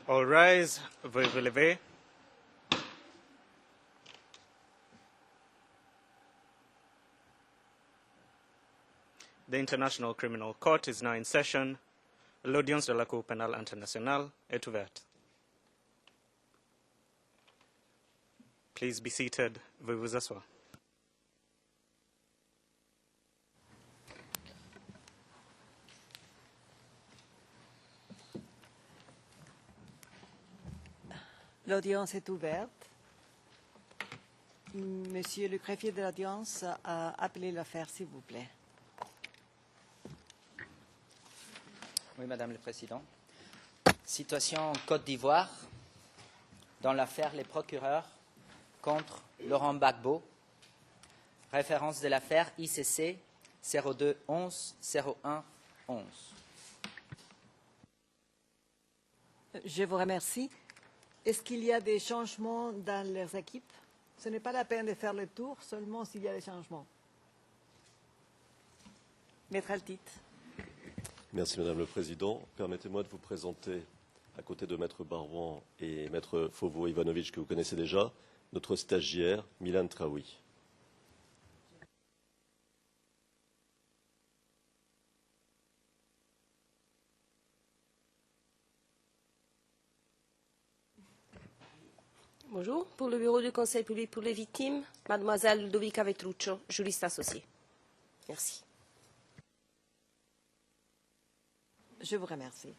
All rise, veuillez vous lever. The International Criminal Court is now in session. L'audience de la Cour pénale internationale est ouverte. Please be seated. Veuillez vous asseoir. L'audience est ouverte. Monsieur le greffier de l'audience a appelé l'affaire, s'il vous plaît. Oui, Madame le Président. Situation en Côte d'Ivoire dans l'affaire Les Procureurs contre Laurent Gbagbo. Référence de l'affaire ICC 02 11 01 11. Je vous remercie. Est-ce qu'il y a des changements dans leurs équipes? Ce n'est pas la peine de faire le tour, seulement s'il y a des changements. Maître Altit. Merci Madame le Président. Permettez-moi de vous présenter, à côté de Maître Barouan et Maître Fovo-Ivanovic, que vous connaissez déjà, notre stagiaire, Milan Traoui. Bonjour. Pour le bureau du Conseil public pour les victimes, Mademoiselle Ludovica Vetruccio, juriste associée. Merci. Je vous remercie.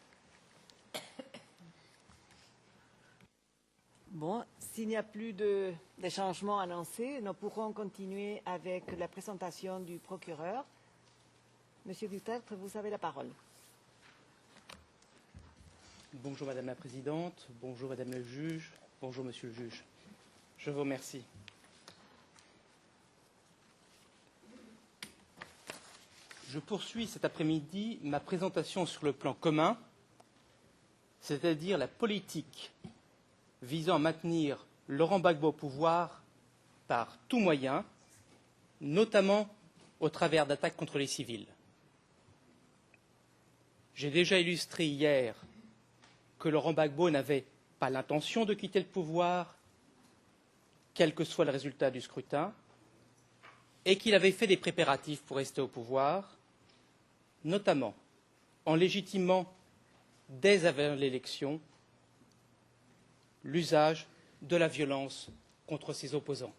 Bon, s'il n'y a plus de changements annoncés, nous pourrons continuer avec la présentation du procureur. Monsieur Dutertre, vous avez la parole. Bonjour Madame la Présidente, bonjour Madame le juge, bonjour Monsieur le juge. Je vous remercie. Je poursuis cet après-midi ma présentation sur le plan commun, c'est-à-dire la politique visant à maintenir Laurent Gbagbo au pouvoir par tout moyen, notamment au travers d'attaques contre les civils. J'ai déjà illustré hier que Laurent Gbagbo n'avait pas l'intention de quitter le pouvoir, quel que soit le résultat du scrutin, et qu'il avait fait des préparatifs pour rester au pouvoir, notamment en légitimant, dès avant l'élection, l'usage de la violence contre ses opposants.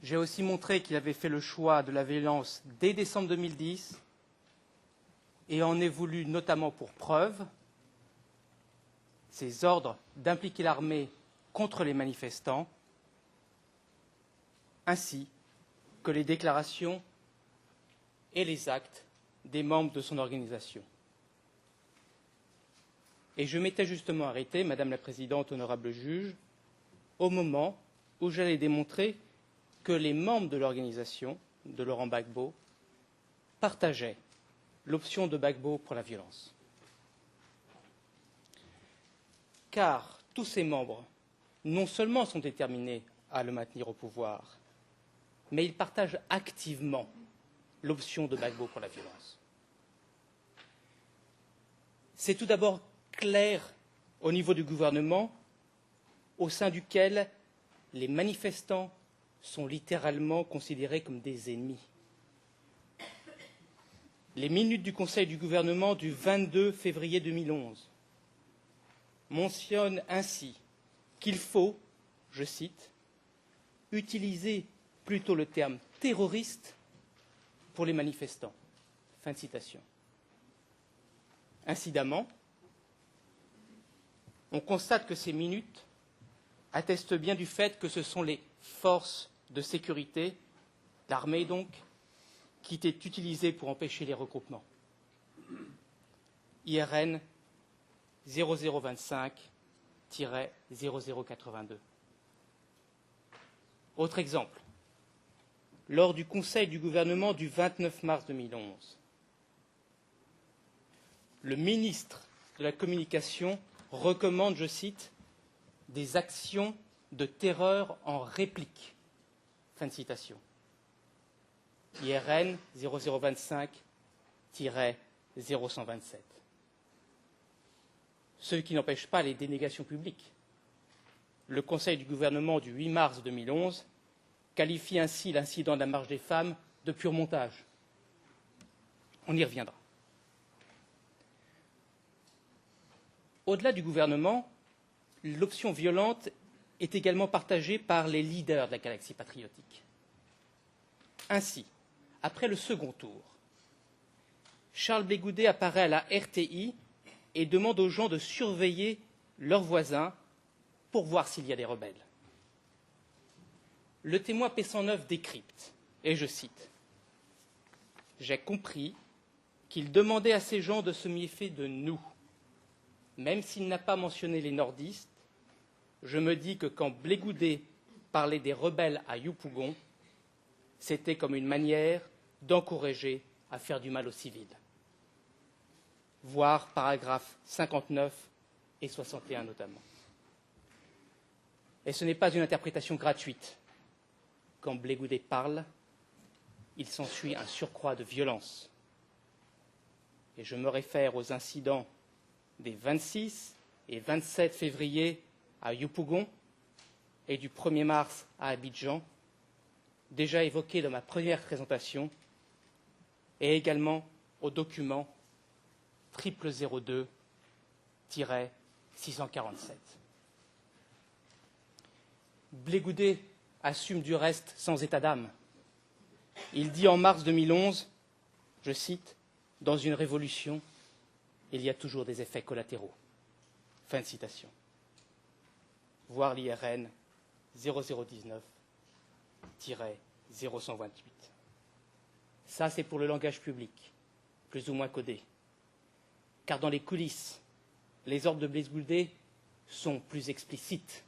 J'ai aussi montré qu'il avait fait le choix de la violence dès décembre 2010 et en ait voulu notamment pour preuve ses ordres d'impliquer l'armée contre les manifestants, ainsi que les déclarations et les actes des membres de son organisation. Et je m'étais justement arrêté, Madame la Présidente, honorable juge, au moment où j'allais démontrer que les membres de l'organisation de Laurent Gbagbo partageaient l'option de Gbagbo pour la violence. Car tous ces membres, non seulement sont déterminés à le maintenir au pouvoir, mais ils partagent activement l'option de Gbagbo pour la violence. C'est tout d'abord clair au niveau du gouvernement, au sein duquel les manifestants sont littéralement considérés comme des ennemis. Les minutes du Conseil du gouvernement du 22 février 2011 mentionnent ainsi qu'il faut, je cite, utiliser plutôt le terme terroriste pour les manifestants. Fin de citation. Incidemment, on constate que ces minutes attestent bien du fait que ce sont les forces de sécurité, l'armée donc, qui étaient utilisées pour empêcher les regroupements. IRN 0025-0082. Autre exemple. Lors du Conseil du gouvernement du 29 mars 2011, le ministre de la Communication recommande, je cite, des actions de terreur en réplique. Fin de citation. IRN 0025-0127. ce qui n'empêche pas les dénégations publiques. Le Conseil du gouvernement du 8 mars 2011 qualifie ainsi l'incident de la marche des femmes de pur montage. On y reviendra. Au-delà du gouvernement, l'option violente est également partagée par les leaders de la galaxie patriotique. Ainsi, après le second tour, Charles Blé Goudet apparaît à la RTI et demande aux gens de surveiller leurs voisins pour voir s'il y a des rebelles. Le témoin P109 décrypte, et je cite, « J'ai compris qu'il demandait à ces gens de se méfier de nous. Même s'il n'a pas mentionné les nordistes, je me dis que quand Blé Goudet parlait des rebelles à Yopougon, c'était comme une manière d'encourager à faire du mal aux civils. » Voir paragraphes 59 et 61 notamment. Et ce n'est pas une interprétation gratuite. Quand Blé Goudet parle, il s'ensuit un surcroît de violence. Et je me réfère aux incidents des 26 et 27 février à Yopougon et du 1er mars à Abidjan, déjà évoqués dans ma première présentation, et également au document 0002-647. Blé Goudet assume du reste sans état d'âme. Il dit en mars 2011, je cite, « Dans une révolution, il y a toujours des effets collatéraux. » Fin de citation. Voir l'IRN 0019-0128. Ça, c'est pour le langage public, plus ou moins codé. Car dans les coulisses, les ordres de Blé Goudet sont plus explicites.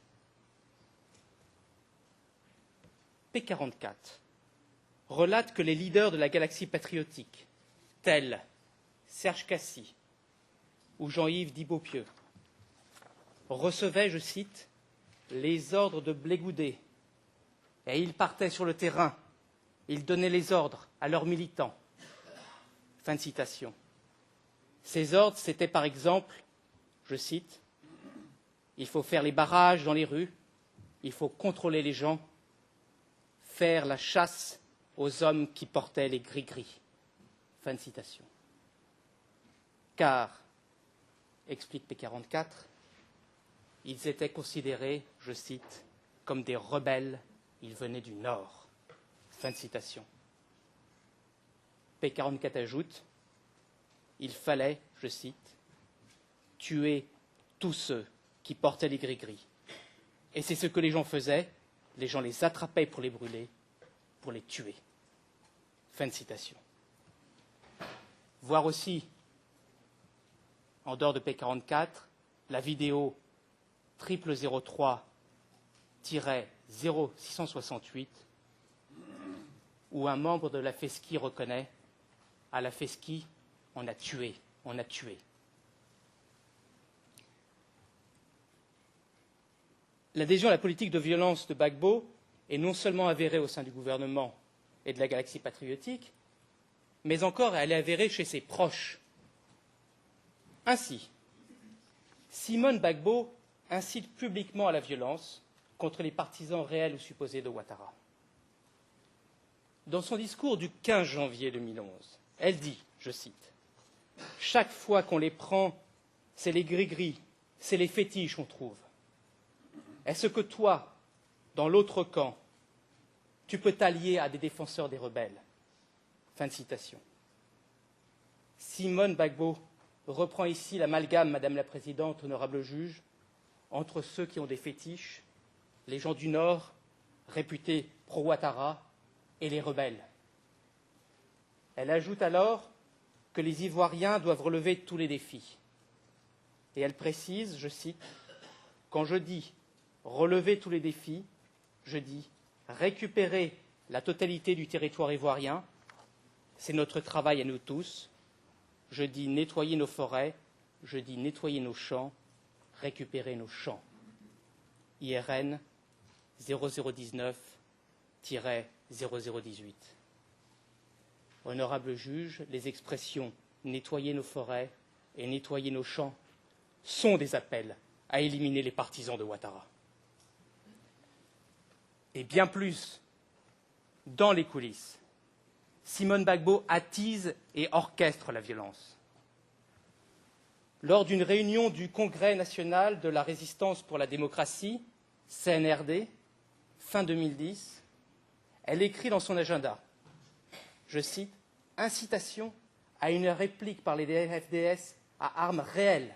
P44 relate que les leaders de la galaxie patriotique, tels Serge Cassis ou Jean-Yves Dibaupieux, recevaient, je cite, les ordres de Blé Goudet, et ils partaient sur le terrain, ils donnaient les ordres à leurs militants. Fin de citation. Ces ordres, c'était par exemple, je cite, « Il faut faire les barrages dans les rues, il faut contrôler les gens, faire la chasse aux hommes qui portaient les gris-gris. » Fin de citation. Car, explique P44, ils étaient considérés, je cite, comme des rebelles, ils venaient du Nord. Fin de citation. P44 ajoute, il fallait, je cite, tuer tous ceux qui portaient les gris-gris. Et c'est ce que les gens faisaient, les gens les attrapaient pour les brûler, pour les tuer. Fin de citation. Voir aussi, en dehors de P44, la vidéo 0003-0668, où un membre de la FESCI reconnaît « À la FESCI, on a tué, on a tué ». L'adhésion à la politique de violence de Gbagbo est non seulement avérée au sein du gouvernement et de la galaxie patriotique, mais encore elle est avérée chez ses proches. Ainsi, Simone Gbagbo incite publiquement à la violence contre les partisans réels ou supposés de Ouattara. Dans son discours du 15 janvier 2011, elle dit, je cite, « Chaque fois qu'on les prend, c'est les gris-gris, c'est les fétiches qu'on trouve. Est-ce que toi, dans l'autre camp, tu peux t'allier à des défenseurs des rebelles ?» Fin de citation. Simone Gbagbo reprend ici l'amalgame, Madame la Présidente, honorable juge, entre ceux qui ont des fétiches, les gens du Nord, réputés pro-Ouattara, et les rebelles. Elle ajoute alors que les Ivoiriens doivent relever tous les défis. Et elle précise, je cite, « Quand je dis relever tous les défis, je dis récupérer la totalité du territoire ivoirien, c'est notre travail à nous tous. Je dis nettoyer nos forêts, je dis nettoyer nos champs, récupérer nos champs. » IRN 0019-0018. Honorable juge, les expressions nettoyer nos forêts et nettoyer nos champs sont des appels à éliminer les partisans de Ouattara. Et bien plus, dans les coulisses, Simone Gbagbo attise et orchestre la violence. Lors d'une réunion du Congrès national de la résistance pour la démocratie, CNRD, fin 2010, elle écrit dans son agenda, je cite, « Incitation à une réplique par les FDS à armes réelles ».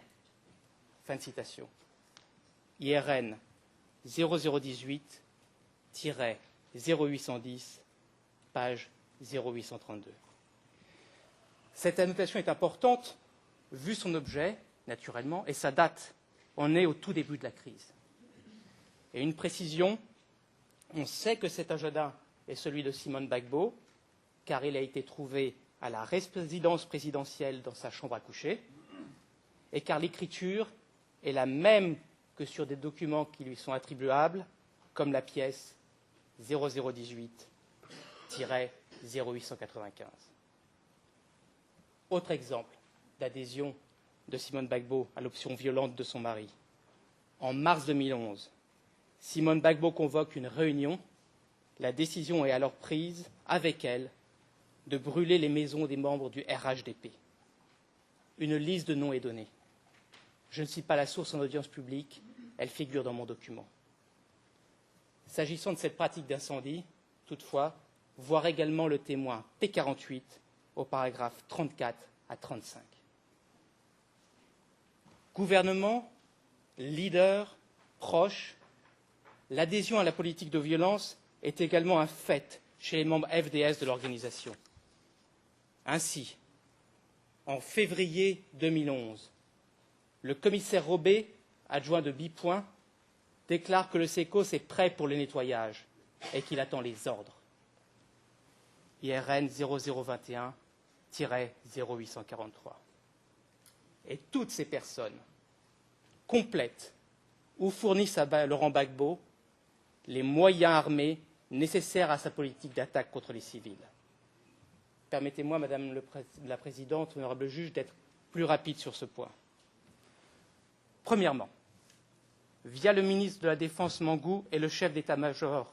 Fin de citation. IRN 0018-0810, page 0832. Cette annotation est importante, vu son objet, naturellement, et sa date. On est au tout début de la crise. Et une précision, on sait que cet agenda est celui de Simone Gbagbo, car il a été trouvé à la résidence présidentielle dans sa chambre à coucher, et car l'écriture est la même que sur des documents qui lui sont attribuables, comme la pièce 0018-0895. Autre exemple d'adhésion de Simone Gbagbo à l'option violente de son mari. En mars 2011, Simone Gbagbo convoque une réunion. La décision est alors prise, avec elle, de brûler les maisons des membres du RHDP. Une liste de noms est donnée. Je ne cite pas la source en audience publique, elle figure dans mon document. S'agissant de cette pratique d'incendie, toutefois, voir également le témoin P48 au paragraphe 34 à 35. Gouvernement, leader, proche, l'adhésion à la politique de violence est également un fait chez les membres FDS de l'organisation. Ainsi, en février 2011, le commissaire Robé, adjoint de Bipoint, déclare que le SECOS est prêt pour le nettoyage et qu'il attend les ordres. IRN 0021-0843. Et toutes ces personnes complètent ou fournissent à Laurent Gbagbo les moyens armés nécessaires à sa politique d'attaque contre les civils. Permettez-moi, Madame la Présidente, honorable juge, d'être plus rapide sur ce point. Premièrement, via le ministre de la Défense Mangou et le chef d'état-major,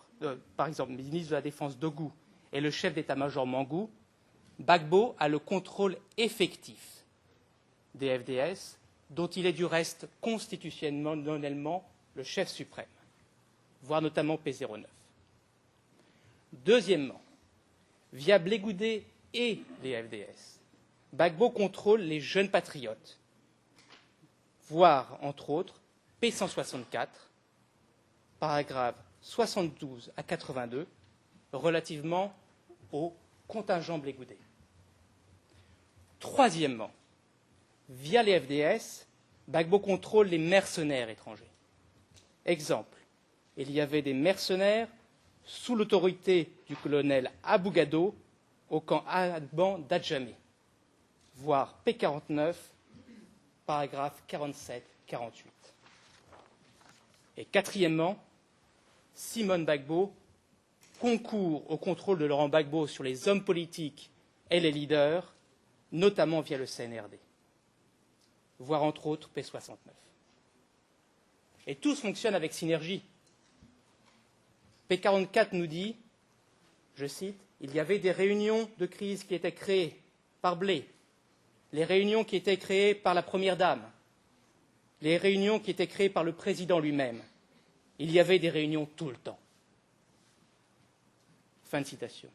par exemple, le ministre de la Défense Dogou et le chef d'état-major Mangou, Gbagbo a le contrôle effectif des FDS, dont il est du reste constitutionnellement le chef suprême, voire notamment P09. Deuxièmement, via Blé-Goudé et les FDS, Gbagbo contrôle les jeunes patriotes, voire, entre autres, P164, paragraphes 72 à 82, relativement au contingent Blé-Goudé. Troisièmement, via les FDS, Gbagbo contrôle les mercenaires étrangers. Exemple, il y avait des mercenaires sous l'autorité du colonel Abou Gado au camp Adban d'Adjamé, voire P49, paragraphes 47-48. Et quatrièmement, Simone Gbagbo concourt au contrôle de Laurent Gbagbo sur les hommes politiques et les leaders, notamment via le CNRD, voire entre autres P69. Et tout fonctionne avec synergie. P44 nous dit, je cite, « Il y avait des réunions de crise qui étaient créées par Blé, les réunions qui étaient créées par la Première Dame, les réunions qui étaient créées par le Président lui-même. Il y avait des réunions tout le temps. » Fin de citation.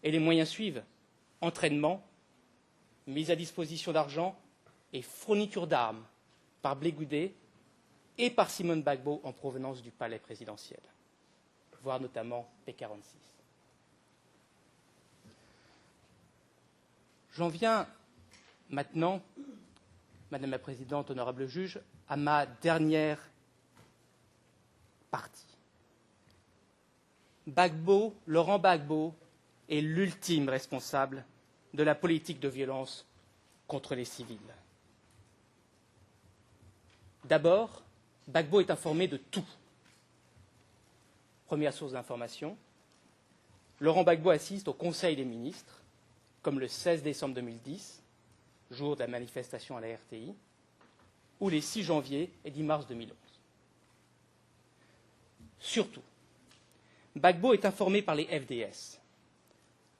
Et les moyens suivent. Entraînement, mise à disposition d'argent et fourniture d'armes par Blé-Goudé et par Simone Gbagbo en provenance du palais présidentiel, voire notamment P46. J'en viens maintenant, Madame la Présidente, honorable juge, à ma dernière partie. Gbagbo, Laurent Gbagbo, est l'ultime responsable de la politique de violence contre les civils. D'abord, Gbagbo est informé de tout. Première source d'information, Laurent Gbagbo assiste au Conseil des ministres, comme le 16 décembre 2010, jour de la manifestation à la RTI, ou les 6 janvier et 10 mars 2011. Surtout, Gbagbo est informé par les FDS.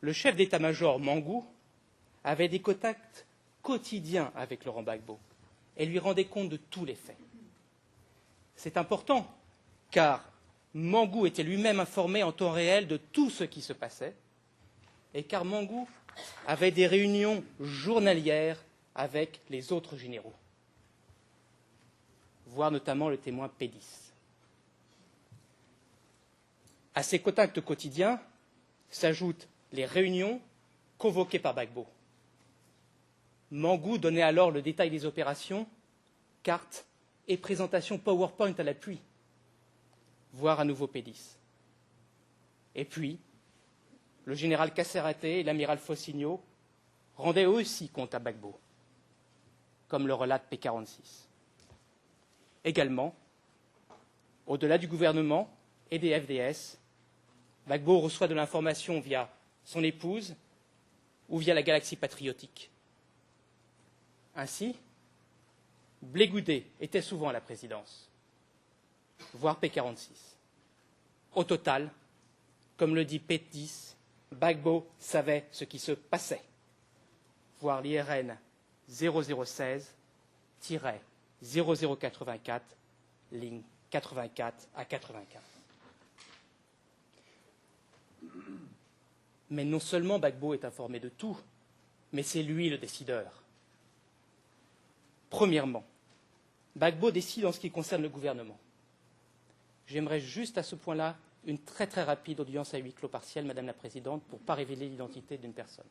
Le chef d'état-major Mangou avait des contacts quotidiens avec Laurent Gbagbo et lui rendait compte de tous les faits. C'est important car Mangou était lui-même informé en temps réel de tout ce qui se passait et car Mangou avait des réunions journalières avec les autres généraux, voire notamment le témoin Pédis. À ces contacts quotidiens s'ajoutent les réunions convoquées par Gbagbo. Mangou donnait alors le détail des opérations, cartes et présentations PowerPoint à l'appui, voire à nouveau Pédis. Et puis, le général Casseraté et l'amiral Fossigno rendaient eux aussi compte à Gbagbo, comme le relate P46. Également, au-delà du gouvernement et des FDS, Gbagbo reçoit de l'information via son épouse ou via la galaxie patriotique. Ainsi, Blé Goudet était souvent à la présidence, voire P46. Au total, comme le dit Pédis, Gbagbo savait ce qui se passait, voire l'IRN 0016-0084, ligne 84 à 95. Mais non seulement Gbagbo est informé de tout, mais c'est lui le décideur. Premièrement, Gbagbo décide en ce qui concerne le gouvernement. J'aimerais juste à ce point-là une très très rapide audience à huis clos partiel, Madame la Présidente, pour ne pas révéler l'identité d'une personne.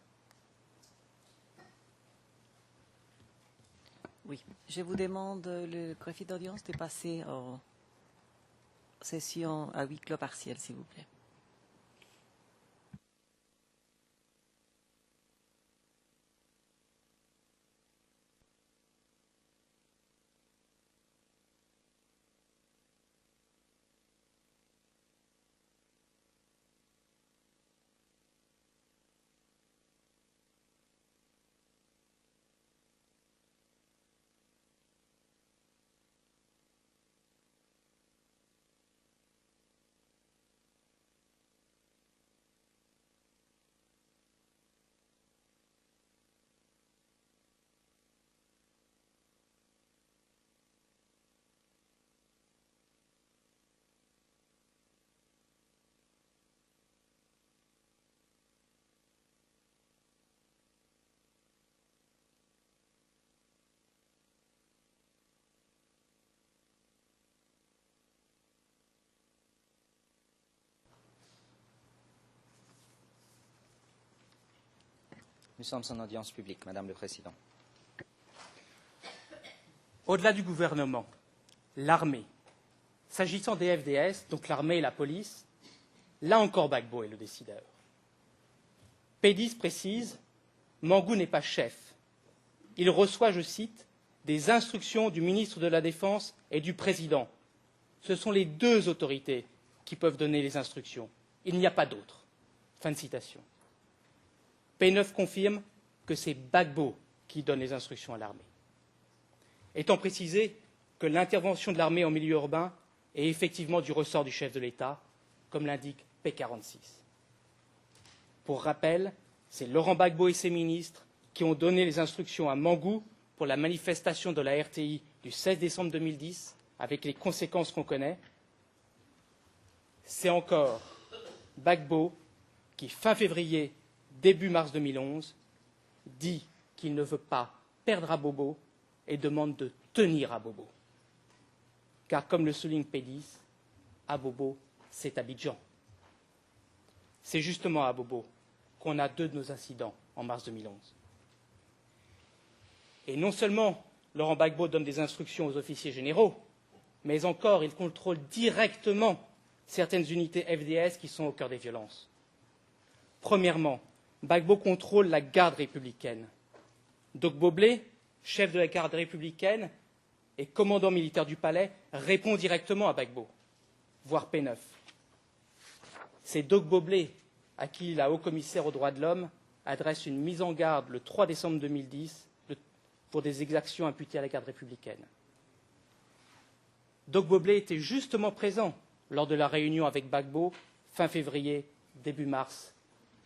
Oui, je vous demande, le greffier d'audience, de passer en session à huis clos partiel, s'il vous plaît. Nous sommes en audience publique, Madame le Président. Au-delà du gouvernement, l'armée. S'agissant des FDS, donc l'armée et la police, là encore Gbagbo est le décideur. Pédis précise, Mangou n'est pas chef. Il reçoit, je cite, des instructions du ministre de la Défense et du Président. Ce sont les deux autorités qui peuvent donner les instructions. Il n'y a pas d'autre. Fin de citation. P9 confirme que c'est Gbagbo qui donne les instructions à l'armée. Étant précisé que l'intervention de l'armée en milieu urbain est effectivement du ressort du chef de l'État, comme l'indique P46. Pour rappel, c'est Laurent Gbagbo et ses ministres qui ont donné les instructions à Mangou pour la manifestation de la RTI du 16 décembre 2010, avec les conséquences qu'on connaît. C'est encore Gbagbo qui, fin février, début mars 2011, dit qu'il ne veut pas perdre à Bobo et demande de tenir à Bobo. Car comme le souligne Pédis, à Bobo, c'est Abidjan. C'est justement à Bobo qu'on a deux de nos incidents en mars 2011. Et non seulement Laurent Gbagbo donne des instructions aux officiers généraux, mais encore il contrôle directement certaines unités FDS qui sont au cœur des violences. Premièrement, Gbagbo contrôle la garde républicaine. Dogbo Blé, chef de la garde républicaine et commandant militaire du palais, répond directement à Gbagbo, voire P9. C'est Dogbo Blé à qui la haut-commissaire aux droits de l'homme adresse une mise en garde le 3 décembre 2010 pour des exactions imputées à la garde républicaine. Doc Boblé était justement présent lors de la réunion avec Gbagbo fin février, début mars,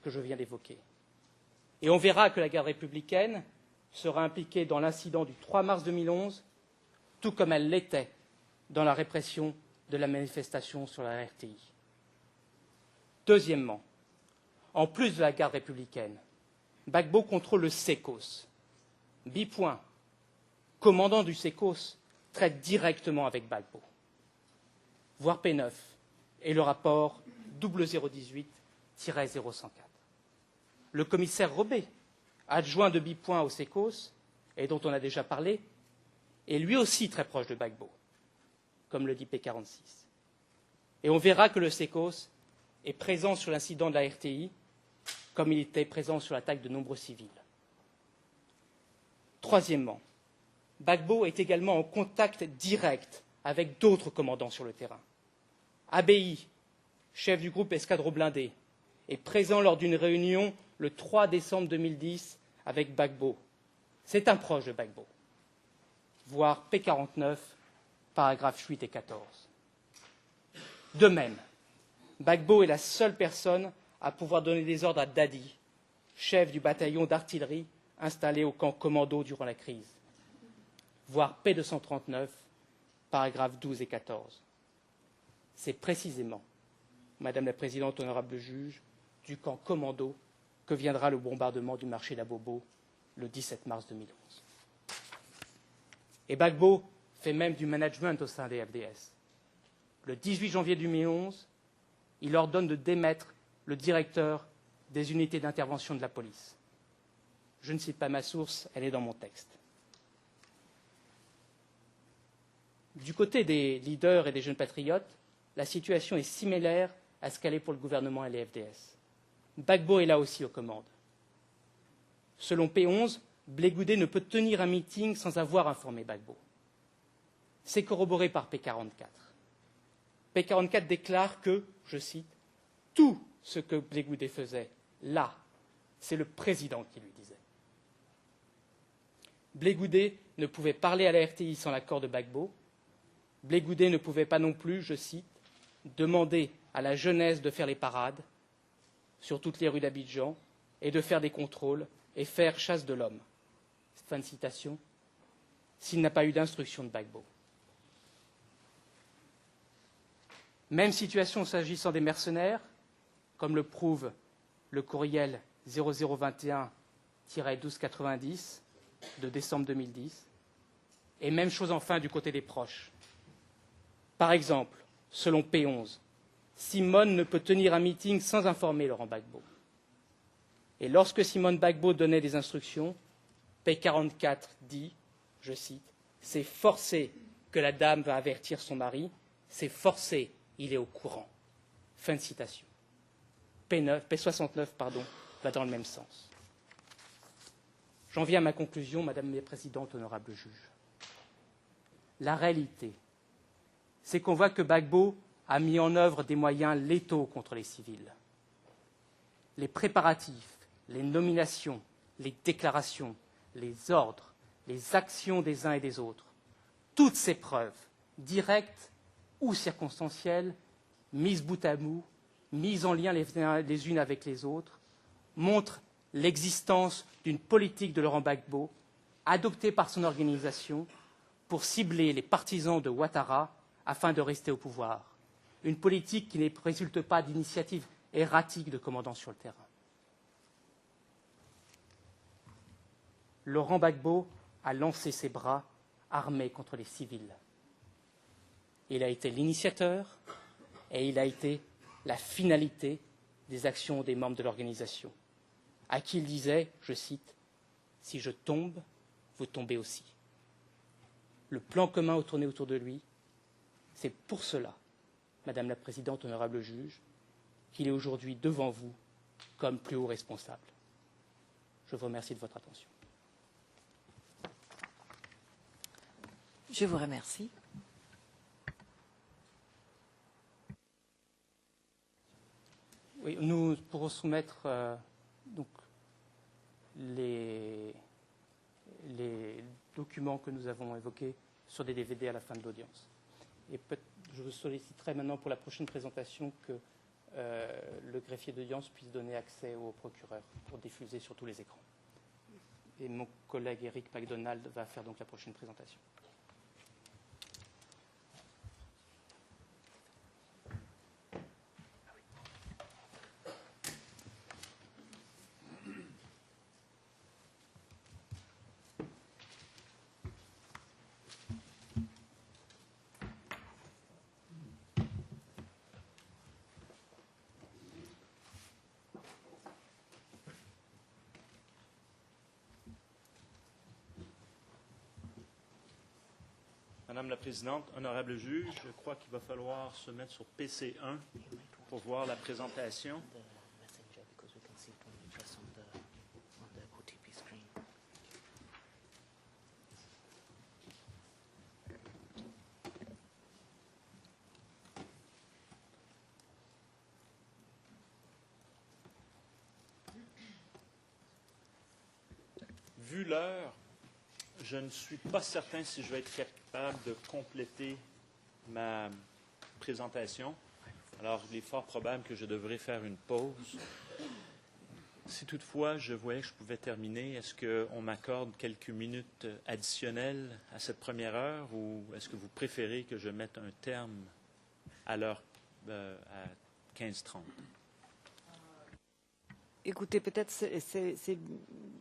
que je viens d'évoquer. Et on verra que la garde républicaine sera impliquée dans l'incident du 3 mars 2011, tout comme elle l'était dans la répression de la manifestation sur la RTI. Deuxièmement, en plus de la garde républicaine, Gbagbo contrôle le SECOS. Bipoint, commandant du SECOS, traite directement avec Gbagbo. Voir P9 et le rapport 0018-0104. Le commissaire Robé, adjoint de Bipoint au SECOS, et dont on a déjà parlé, est lui aussi très proche de Gbagbo, comme le dit P46. Et on verra que le SECOS est présent sur l'incident de la RTI, comme il était présent sur l'attaque de nombreux civils. Troisièmement, Gbagbo est également en contact direct avec d'autres commandants sur le terrain. Abei, chef du groupe Escadron Blindé, est présent lors d'une réunion le 3 décembre 2010 avec Gbagbo. C'est un proche de Gbagbo. Voir P49, paragraphes 8 et 14. De même, Gbagbo est la seule personne à pouvoir donner des ordres à Dadi, chef du bataillon d'artillerie installé au camp commando durant la crise. Voir P239, paragraphes 12 et 14. C'est précisément, Madame la Présidente, honorable juge, du camp commando que viendra le bombardement du marché d'Abobo le 17 mars 2011. Et Gbagbo fait même du management au sein des FDS. Le 18 janvier 2011, il ordonne de démettre le directeur des unités d'intervention de la police. Je ne cite pas ma source, elle est dans mon texte. Du côté des leaders et des jeunes patriotes, la situation est similaire à ce qu'elle est pour le gouvernement et les FDS. Gbagbo est là aussi aux commandes. Selon P11, Blé Goudé ne peut tenir un meeting sans avoir informé Gbagbo. C'est corroboré par P44. P44 déclare que, je cite, « tout ce que Blé Goudé faisait, là, c'est le président qui lui disait ». Blé Goudé ne pouvait parler à la RTI sans l'accord de Gbagbo. Blé Goudé ne pouvait pas non plus, je cite, « demander à la jeunesse de faire les parades sur toutes les rues d'Abidjan et de faire des contrôles et faire chasse de l'homme ». Fin de citation. S'il n'a pas eu d'instruction de Gbagbo. Même situation s'agissant des mercenaires, comme le prouve le courriel 0021-1290 de décembre 2010, et même chose enfin du côté des proches. Par exemple, selon P11, Simone ne peut tenir un meeting sans informer Laurent Gbagbo. Et lorsque Simone Gbagbo donnait des instructions, P44 dit, je cite, « c'est forcé que la dame va avertir son mari, c'est forcé, il est au courant ». Fin de citation. P69 va dans le même sens. J'en viens à ma conclusion, Madame la Présidente, honorable juge. La réalité, c'est qu'on voit que Gbagbo a mis en œuvre des moyens létaux contre les civils. Les préparatifs, les nominations, les déclarations, les ordres, les actions des uns et des autres, toutes ces preuves, directes ou circonstancielles, mises bout à bout, mises en lien les unes avec les autres, montrent l'existence d'une politique de Laurent Gbagbo adoptée par son organisation pour cibler les partisans de Ouattara afin de rester au pouvoir. Une politique qui ne résulte pas d'initiatives erratiques de commandants sur le terrain. Laurent Gbagbo a lancé ses bras armés contre les civils. Il a été l'initiateur et il a été la finalité des actions des membres de l'organisation, à qui il disait, je cite, « Si je tombe, vous tombez aussi ». Le plan commun tourné autour de lui, c'est pour cela, Madame la Présidente, honorable juge, qu'il est aujourd'hui devant vous comme plus haut responsable. Je vous remercie de votre attention. Je vous remercie. Oui, nous pourrons soumettre donc, les documents que nous avons évoqués sur des DVD à la fin de l'audience. Et je vous solliciterai maintenant pour la prochaine présentation que le greffier d'audience puisse donner accès au procureur pour diffuser sur tous les écrans. Et mon collègue Eric MacDonald va faire donc la prochaine présentation. Madame la Présidente, honorable juge, je crois qu'il va falloir se mettre sur PC1 pour voir la présentation. Vu l'heure, je ne suis pas certain si je vais être capable de compléter ma présentation. Alors, il est fort probable que je devrais faire une pause. Si toutefois je voyais que je pouvais terminer, est-ce qu'on m'accorde quelques minutes additionnelles à cette première heure ou est-ce que vous préférez que je mette un terme à l'heure à 15h30? Écoutez, peut-être c'est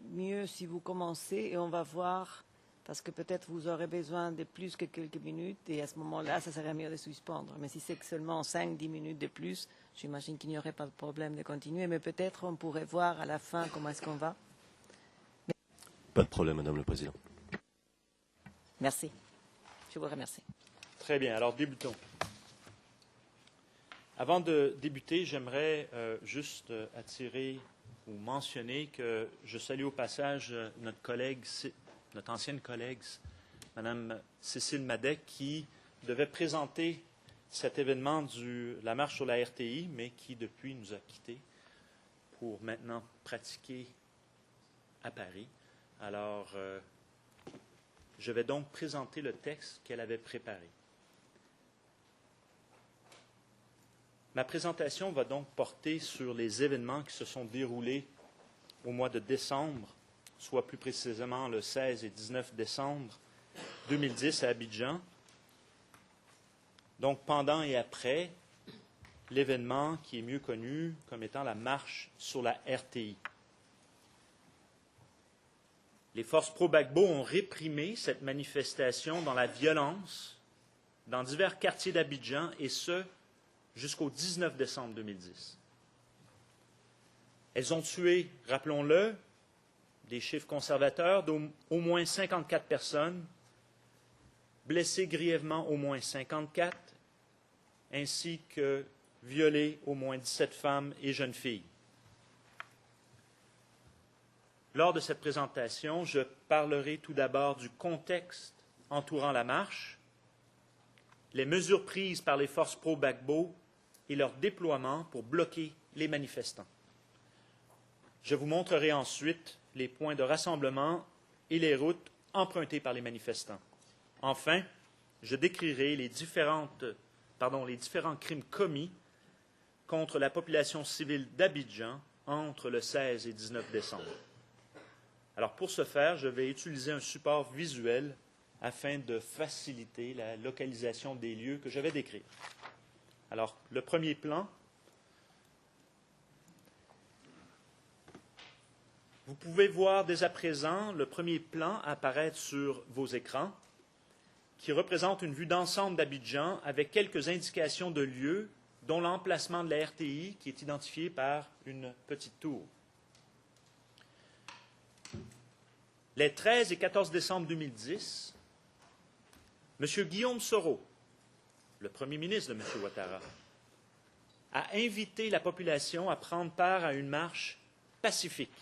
mieux si vous commencez et on va voir, parce que peut-être vous aurez besoin de plus que quelques minutes et à ce moment-là, ça serait mieux de suspendre. Mais si c'est seulement 5-10 minutes de plus, j'imagine qu'il n'y aurait pas de problème de continuer, mais peut-être on pourrait voir à la fin comment est-ce qu'on va. Pas de problème, Madame le Président. Merci. Je vous remercie. Très bien, alors débutons. Avant de débuter, j'aimerais juste attirer ou mentionner que je salue au passage notre ancienne collègue, Mme Cécile Madec, qui devait présenter cet événement de la marche sur la RTI, mais qui depuis nous a quittés pour maintenant pratiquer à Paris. Alors, je vais donc présenter le texte qu'elle avait préparé. Ma présentation va donc porter sur les événements qui se sont déroulés au mois de décembre, soit plus précisément le 16 et 19 décembre 2010 à Abidjan. Donc pendant et après l'événement qui est mieux connu comme étant la marche sur la RTI. Les forces pro-Gbagbo ont réprimé cette manifestation dans la violence dans divers quartiers d'Abidjan et ce, jusqu'au 19 décembre 2010. Elles ont tué, rappelons-le, des chiffres conservateurs d'au moins 54 personnes, blessé grièvement au moins 54, ainsi que violé au moins 17 femmes et jeunes filles. Lors de cette présentation, je parlerai tout d'abord du contexte entourant la marche, les mesures prises par les forces pro-Gbagbo et leur déploiement pour bloquer les manifestants. Je vous montrerai ensuite les points de rassemblement et les routes empruntées par les manifestants. Enfin, je décrirai les différents crimes commis contre la population civile d'Abidjan entre le 16 et 19 décembre. Alors, pour ce faire, je vais utiliser un support visuel afin de faciliter la localisation des lieux que je vais décrire. Alors, le premier plan, vous pouvez voir dès à présent le premier plan apparaître sur vos écrans, qui représente une vue d'ensemble d'Abidjan avec quelques indications de lieux, dont l'emplacement de la RTI, qui est identifié par une petite tour. Les 13 et 14 décembre 2010, M. Guillaume Soro, le premier ministre de M. Ouattara, a invité la population à prendre part à une marche pacifique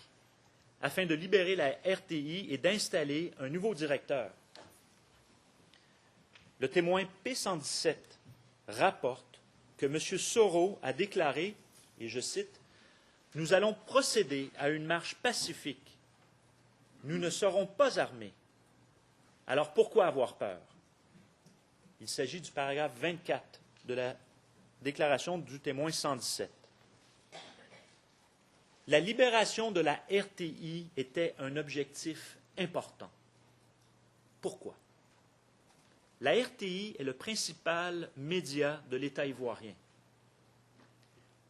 afin de libérer la RTI et d'installer un nouveau directeur. Le témoin P117 rapporte que M. Soro a déclaré, et je cite, « Nous allons procéder à une marche pacifique. Nous ne serons pas armés. Alors pourquoi avoir peur ?» Il s'agit du paragraphe 24 de la déclaration du témoin 117. La libération de la RTI était un objectif important. Pourquoi? La RTI est le principal média de l'État ivoirien.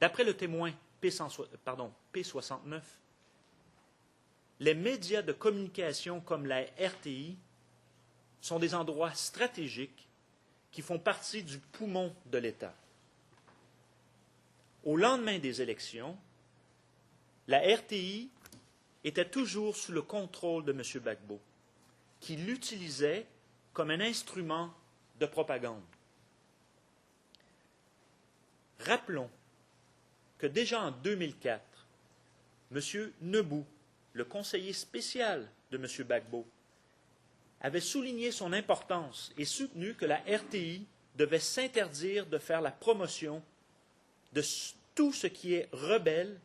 D'après le témoin P69, les médias de communication comme la RTI sont des endroits stratégiques qui font partie du poumon de l'État. Au lendemain des élections, la RTI était toujours sous le contrôle de M. Gbagbo, qui l'utilisait comme un instrument de propagande. Rappelons que déjà en 2004, M. Nebou, le conseiller spécial de M. Gbagbo, avait souligné son importance et soutenu que la RTI devait s'interdire de faire la promotion de tout ce qui est rebelle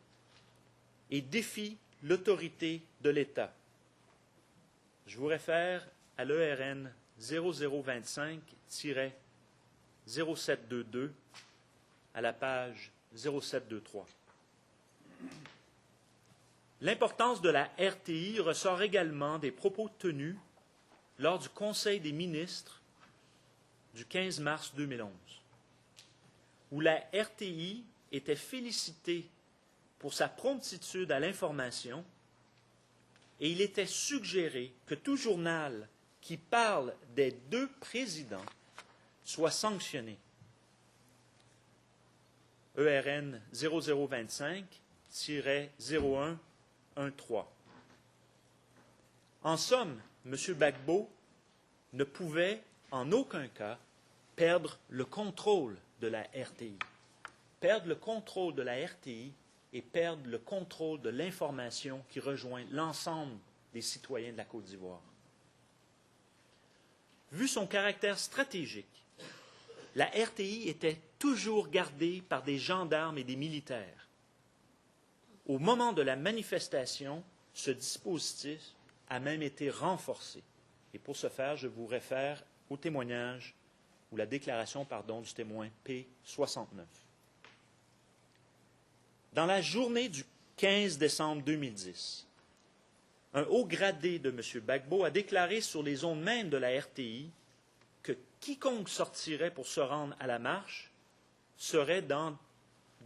et défie l'autorité de l'État. Je vous réfère à l'ERN 0025-0722 à la page 0723. L'importance de la RTI ressort également des propos tenus lors du Conseil des ministres du 15 mars 2011, où la RTI était félicitée pour sa promptitude à l'information et il était suggéré que tout journal qui parle des deux présidents soit sanctionné. ERN 0025-0113. En somme, M. Gbagbo ne pouvait en aucun cas perdre le contrôle de la RTI. Perdre le contrôle de la RTI et perdre le contrôle de l'information qui rejoint l'ensemble des citoyens de la Côte d'Ivoire. Vu son caractère stratégique, la RTI était toujours gardée par des gendarmes et des militaires. Au moment de la manifestation, ce dispositif a même été renforcé. Et pour ce faire, je vous réfère au témoignage ou la déclaration, du témoin P69. Dans la journée du 15 décembre 2010, un haut gradé de M. Gbagbo a déclaré sur les ondes même de la RTI que quiconque sortirait pour se rendre à la marche serait dans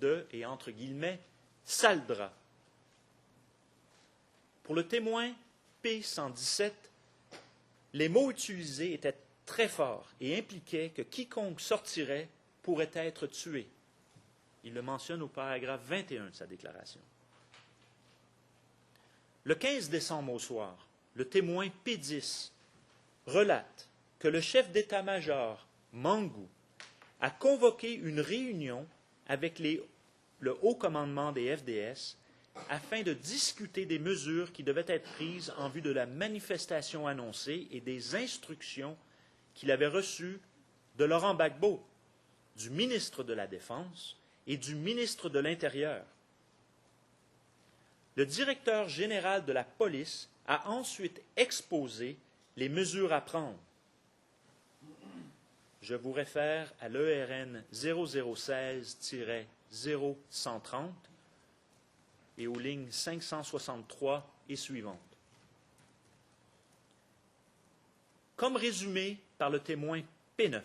de, et entre guillemets, sales draps. Pour le témoin P117, les mots utilisés étaient très forts et impliquaient que quiconque sortirait pourrait être tué. Il le mentionne au paragraphe 21 de sa déclaration. Le 15 décembre au soir, le témoin P10 relate que le chef d'état-major, Mangou, a convoqué une réunion avec le haut commandement des FDS afin de discuter des mesures qui devaient être prises en vue de la manifestation annoncée et des instructions qu'il avait reçues de Laurent Gbagbo, du ministre de la Défense et du ministre de l'Intérieur. Le directeur général de la police a ensuite exposé les mesures à prendre. Je vous réfère à l'ERN 0016-0130 et aux lignes 563 et suivantes. Comme résumé par le témoin P9,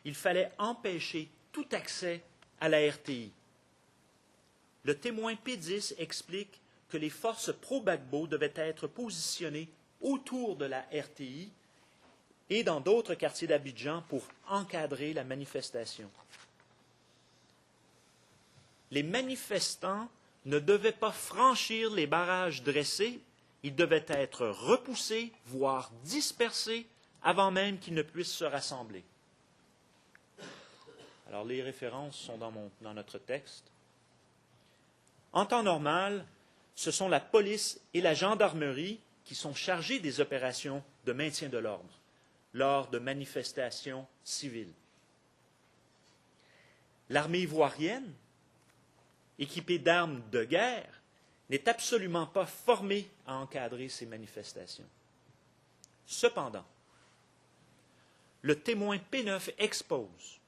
il fallait empêcher tout accès à la RTI. Le témoin P10 explique que les forces pro-Gbagbo devaient être positionnées autour de la RTI et dans d'autres quartiers d'Abidjan pour encadrer la manifestation. Les manifestants ne devaient pas franchir les barrages dressés, ils devaient être repoussés, voire dispersés, avant même qu'ils ne puissent se rassembler. Alors, les références sont dans notre texte. En temps normal, ce sont la police et la gendarmerie qui sont chargés des opérations de maintien de l'ordre lors de manifestations civiles. L'armée ivoirienne, équipée d'armes de guerre, n'est absolument pas formée à encadrer ces manifestations. Cependant, le témoin P9 expose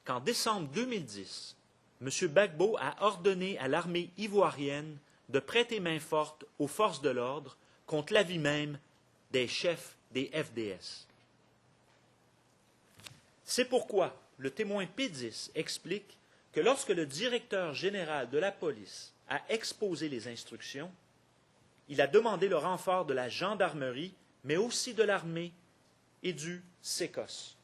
qu'en décembre 2010, M. Gbagbo a ordonné à l'armée ivoirienne de prêter main forte aux forces de l'ordre contre l'avis même des chefs des FDS. C'est pourquoi le témoin P10 explique que lorsque le directeur général de la police a exposé les instructions, il a demandé le renfort de la gendarmerie, mais aussi de l'armée et du SECOS.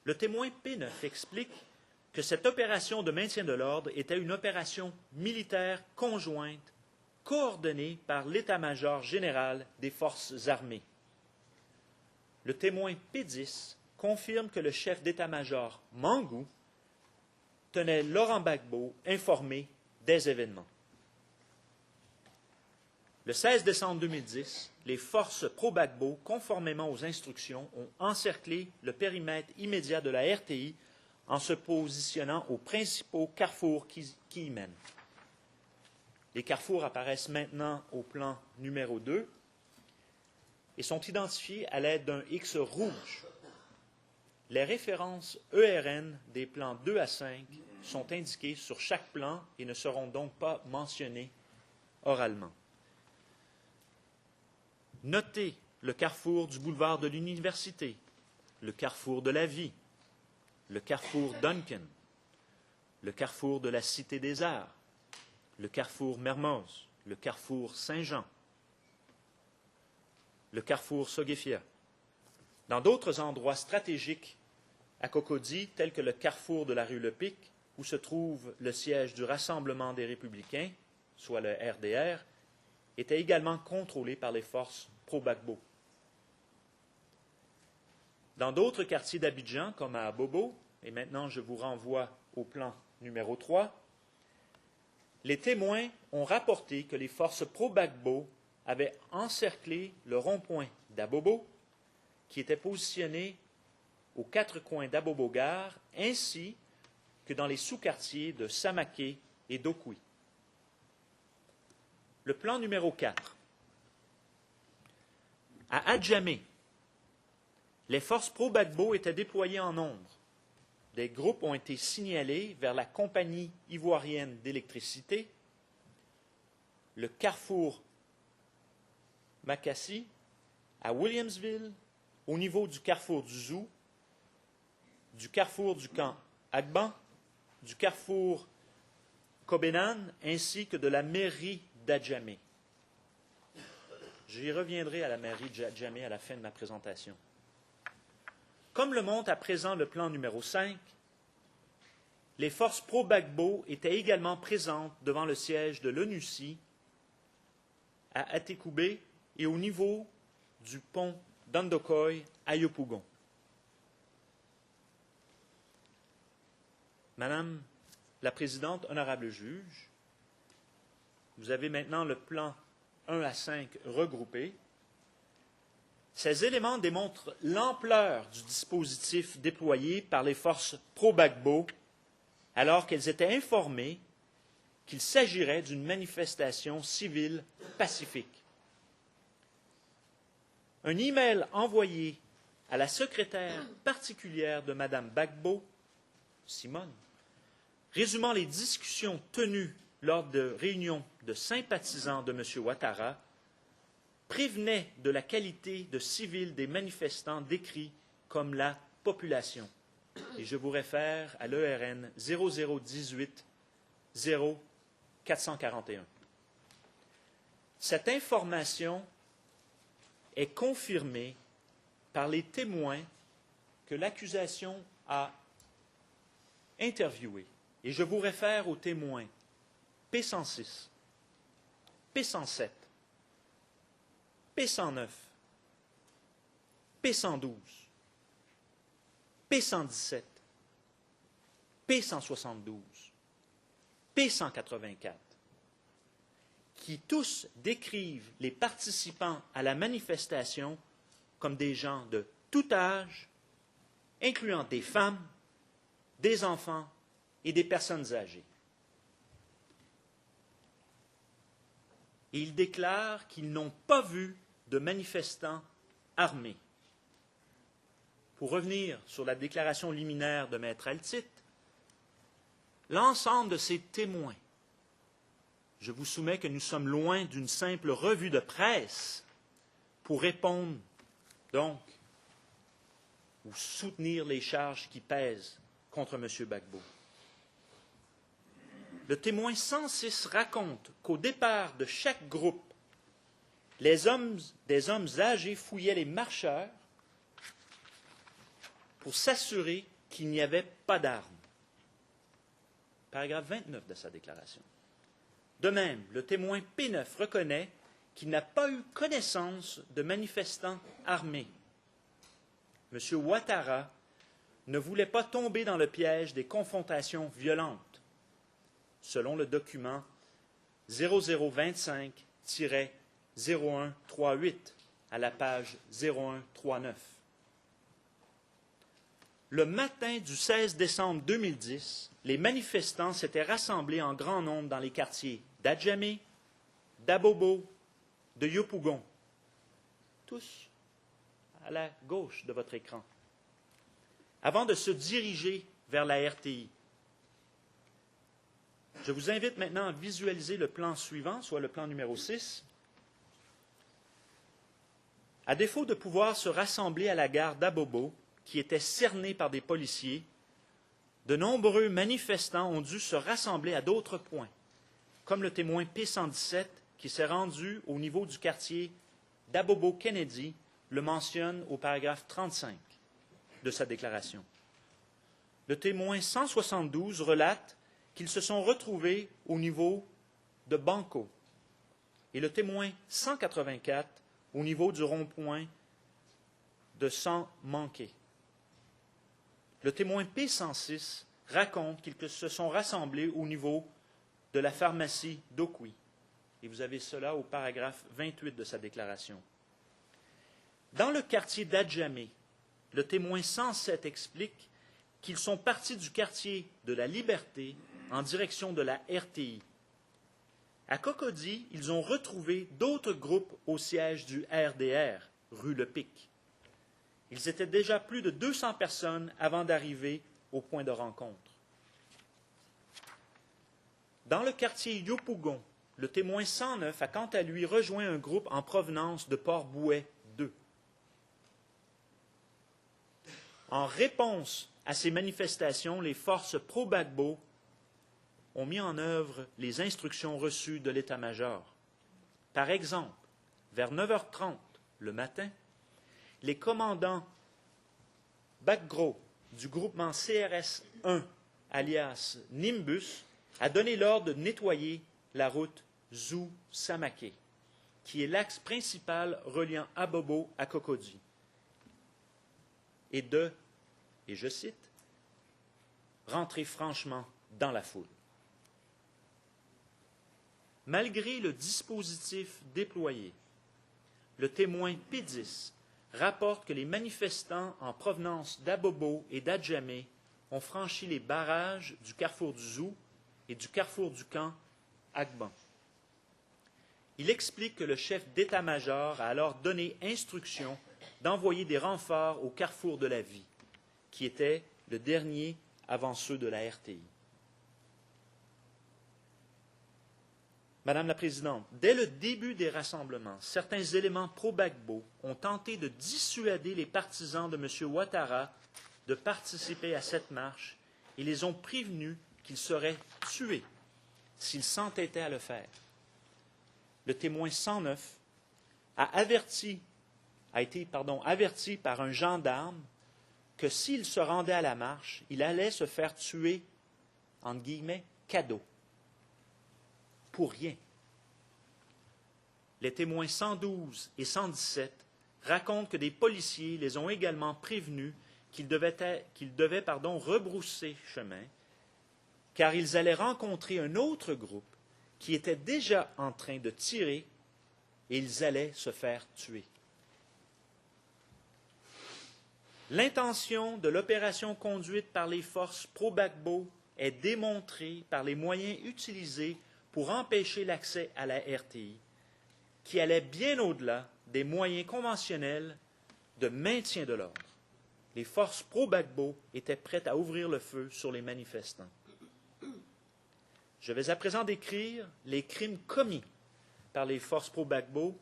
Le témoin P9 explique que cette opération de maintien de l'ordre était une opération militaire conjointe coordonnée par l'état-major général des forces armées. Le témoin P10 confirme que le chef d'état-major Mangou tenait Laurent Gbagbo informé des événements. Le 16 décembre 2010, les forces pro-Gbagbo, conformément aux instructions, ont encerclé le périmètre immédiat de la RTI en se positionnant aux principaux carrefours qui y mènent. Les carrefours apparaissent maintenant au plan numéro 2 et sont identifiés à l'aide d'un X rouge. Les références ERN des plans 2 à 5 sont indiquées sur chaque plan et ne seront donc pas mentionnées oralement. Notez le carrefour du boulevard de l'Université, le carrefour de la Vie, le carrefour Duncan, le carrefour de la Cité des Arts, le carrefour Mermoz, le carrefour Saint-Jean, le carrefour Soguefia. Dans d'autres endroits stratégiques à Cocody, tels que le carrefour de la rue Le Pic, où se trouve le siège du Rassemblement des Républicains, soit le RDR, était également contrôlé par les forces pro-Gbagbo. Dans d'autres quartiers d'Abidjan, comme à Abobo, et maintenant je vous renvoie au plan numéro 3, les témoins ont rapporté que les forces pro-Gbagbo avaient encerclé le rond-point d'Abobo, qui était positionné aux 4 coins d'Abobo-Gare, ainsi que dans les sous-quartiers de Samaké et d'Okwi. Le plan numéro 4. À Adjamé, les forces pro-Gbagbo étaient déployées en nombre. Des groupes ont été signalés vers la compagnie ivoirienne d'électricité, le carrefour Makassi, à Williamsville, au niveau du carrefour du Zoo, du carrefour du camp Agban, du carrefour Kobenan, ainsi que de la mairie d'Adjamé. J'y reviendrai à la mairie d'Adjamé à la fin de ma présentation. Comme le montre à présent le plan numéro 5, les forces pro-Gbagbo étaient également présentes devant le siège de l'ONUCI à Atekoubé et au niveau du pont d'Andokoy à Yopougon. Madame la Présidente, honorable juge, vous avez maintenant le plan 1 à 5 regroupé. Ces éléments démontrent l'ampleur du dispositif déployé par les forces pro-Gbagbo alors qu'elles étaient informées qu'il s'agirait d'une manifestation civile pacifique. Un email envoyé à la secrétaire particulière de Mme Gbagbo, Simone, résumant les discussions tenues lors de réunions de sympathisants de M. Ouattara, prévenait de la qualité de civils des manifestants décrits comme la population. Et je vous réfère à l'ERN 0018 0441. Cette information est confirmée par les témoins que l'accusation a interviewés. Et je vous réfère aux témoins P106, P107, P109, P112, P117, P172, P184, qui tous décrivent les participants à la manifestation comme des gens de tout âge, incluant des femmes, des enfants et des personnes âgées. Et ils déclarent qu'ils n'ont pas vu de manifestants armés. pour revenir sur la déclaration liminaire de Maître Altit, l'ensemble de ces témoins, je vous soumets que nous sommes loin d'une simple revue de presse pour répondre, donc, ou soutenir les charges qui pèsent contre M. Gbagbo. Le témoin 106 raconte qu'au départ de chaque groupe, des hommes âgés fouillaient les marcheurs pour s'assurer qu'il n'y avait pas d'armes. Paragraphe 29 de sa déclaration. De même, le témoin P9 reconnaît qu'il n'a pas eu connaissance de manifestants armés. M. Ouattara ne voulait pas tomber dans le piège des confrontations violentes, selon le document 0025-0138 à la page 0139. Le matin du 16 décembre 2010, les manifestants s'étaient rassemblés en grand nombre dans les quartiers d'Adjamé, d'Abobo, de Yopougon, tous à la gauche de votre écran, avant de se diriger vers la RTI. Je vous invite maintenant à visualiser le plan suivant, soit le plan numéro 6. À défaut de pouvoir se rassembler à la gare d'Abobo, qui était cernée par des policiers, de nombreux manifestants ont dû se rassembler à d'autres points, comme le témoin P117 qui s'est rendu au niveau du quartier d'Abobo-Kennedy le mentionne au paragraphe 35 de sa déclaration. Le témoin 172 relate qu'ils se sont retrouvés au niveau de Banco et le témoin 184 au niveau du rond-point de Sans-Manqué. Le témoin P106 raconte qu'ils se sont rassemblés au niveau de la pharmacie d'Okwi. Et vous avez cela au paragraphe 28 de sa déclaration. Dans le quartier d'Adjamé, le témoin 107 explique qu'ils sont partis du quartier de la Liberté en direction de la RTI. À Cocody, ils ont retrouvé d'autres groupes au siège du RDR, rue Le Pic. Ils étaient déjà plus de 200 personnes avant d'arriver au point de rencontre. Dans le quartier Yopougon, le témoin 109 a quant à lui rejoint un groupe en provenance de Port-Bouet 2. En réponse à ces manifestations, les forces pro-Gbagbo ont mis en œuvre les instructions reçues de l'état-major. Par exemple, vers 9h30 le matin, les commandants Bakgro du groupement CRS-1, alias Nimbus, a donné l'ordre de nettoyer la route Zou-Samaké, qui est l'axe principal reliant Abobo à Cocody, et je cite, « rentrer franchement dans la foule ». Malgré le dispositif déployé, le témoin P10 rapporte que les manifestants en provenance d'Abobo et d'Adjamé ont franchi les barrages du carrefour du Zou et du carrefour du camp Agban. Il explique que le chef d'état-major a alors donné instruction d'envoyer des renforts au carrefour de la Vie, qui était le dernier avant ceux de la RTI. Madame la Présidente, dès le début des rassemblements, certains éléments pro-Gbagbo ont tenté de dissuader les partisans de M. Ouattara de participer à cette marche et les ont prévenus qu'ils seraient tués s'ils s'entêtaient à le faire. Le témoin 109 a été averti par un gendarme que s'il se rendait à la marche, il allait se faire tuer, entre guillemets, cadeau. Pour rien. Les témoins 112 et 117 racontent que des policiers les ont également prévenus qu'ils devaient rebrousser chemin, car ils allaient rencontrer un autre groupe qui était déjà en train de tirer et ils allaient se faire tuer. L'intention de l'opération conduite par les forces pro-Gbagbo est démontrée par les moyens utilisés pour empêcher l'accès à la RTI, qui allait bien au-delà des moyens conventionnels de maintien de l'ordre. les forces pro-Gbagbo étaient prêtes à ouvrir le feu sur les manifestants. Je vais à présent décrire les crimes commis par les forces pro-Gbagbo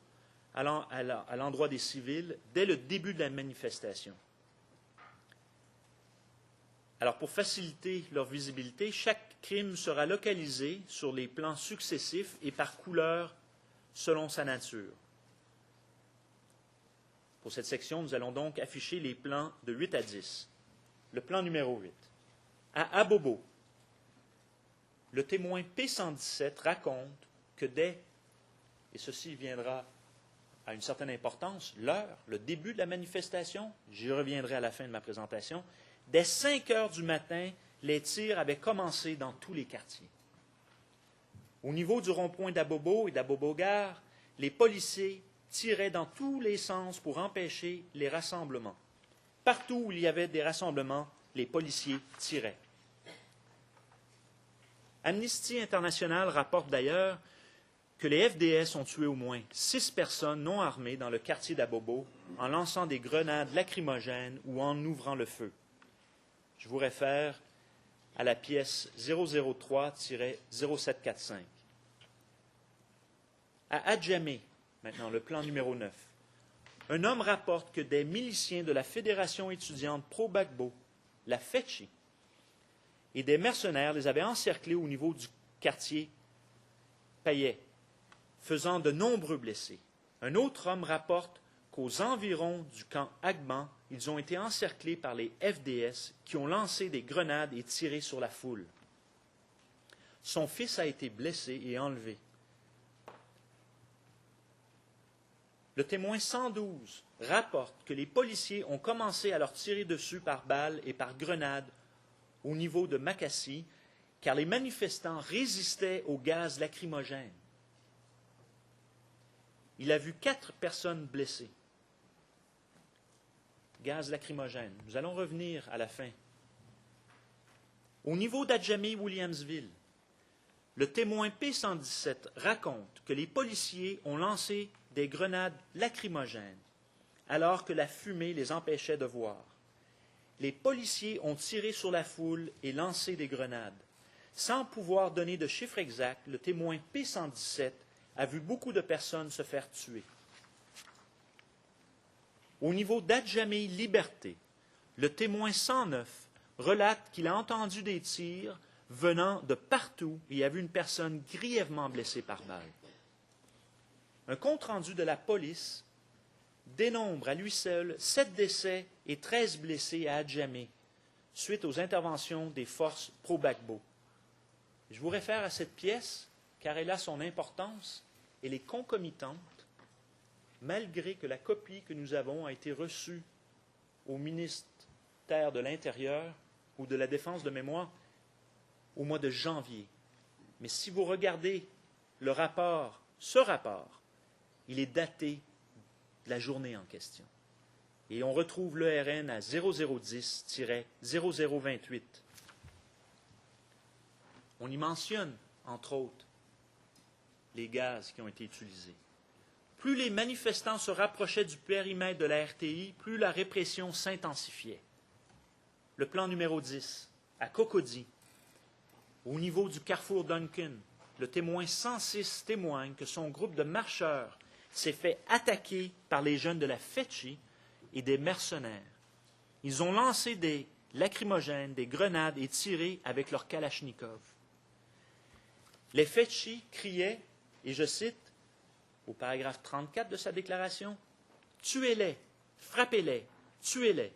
à l'endroit des civils dès le début de la manifestation. Alors, pour faciliter leur visibilité, chaque crime sera localisé sur les plans successifs et par couleur selon sa nature. Pour cette section, nous allons donc afficher les plans de 8 à 10. Le plan numéro 8. À Abobo, le témoin P117 raconte que dès, et ceci viendra à une certaine importance, l'heure, le début de la manifestation, j'y reviendrai à la fin de ma présentation, dès 5 heures du matin, les tirs avaient commencé dans tous les quartiers. Au niveau du rond-point d'Abobo et d'Abobo-Gare, les policiers tiraient dans tous les sens pour empêcher les rassemblements. Partout où il y avait des rassemblements, les policiers tiraient. Amnesty International rapporte d'ailleurs que les FDS ont tué au moins 6 personnes non armées dans le quartier d'Abobo en lançant des grenades lacrymogènes ou en ouvrant le feu. Je vous réfère à la pièce 003-0745. À Adjamé, maintenant le plan numéro 9, un homme rapporte que des miliciens de la Fédération étudiante pro-Gbagbo, la FETCHI, et des mercenaires les avaient encerclés au niveau du quartier Payet, faisant de nombreux blessés. Un autre homme rapporte qu'aux environs du camp Agban, ils ont été encerclés par les FDS qui ont lancé des grenades et tiré sur la foule. Son fils a été blessé et enlevé. Le témoin 112 rapporte que les policiers ont commencé à leur tirer dessus par balles et par grenades au niveau de Makassi, car les manifestants résistaient au gaz lacrymogène. Il a vu 4 personnes blessées. Gaz lacrymogène. Nous allons revenir à la fin. Au niveau d'Adjamé-Williamsville, le témoin P117 raconte que les policiers ont lancé des grenades lacrymogènes alors que la fumée les empêchait de voir. Les policiers ont tiré sur la foule et lancé des grenades. Sans pouvoir donner de chiffre exact, le témoin P117 a vu beaucoup de personnes se faire tuer. Au niveau d'Adjamé-Liberté, le témoin 109 relate qu'il a entendu des tirs venant de partout et a vu une personne grièvement blessée par balle. Un compte-rendu de la police dénombre à lui seul 7 décès et 13 blessés à Adjamé, suite aux interventions des forces pro-Gbagbo. Je vous réfère à cette pièce, car elle a son importance, elle est concomitante, malgré que la copie que nous avons a été reçue au ministère de l'Intérieur ou de la Défense de mémoire au mois de janvier. Mais si vous regardez le rapport, ce rapport, il est daté de la journée en question. Et on retrouve l'ERN à 0010-0028. On y mentionne, entre autres, les gaz qui ont été utilisés. Plus les manifestants se rapprochaient du périmètre de la RTI, plus la répression s'intensifiait. Le plan numéro 10, à Cocody, au niveau du carrefour Duncan, le témoin 106 témoigne que son groupe de marcheurs s'est fait attaquer par les jeunes de la FETCHI et des mercenaires. Ils ont lancé des lacrymogènes, des grenades et tiré avec leurs kalachnikovs. Les FETCHI criaient, et je cite, au paragraphe 34 de sa déclaration, « Tuez-les, frappez-les, tuez-les ».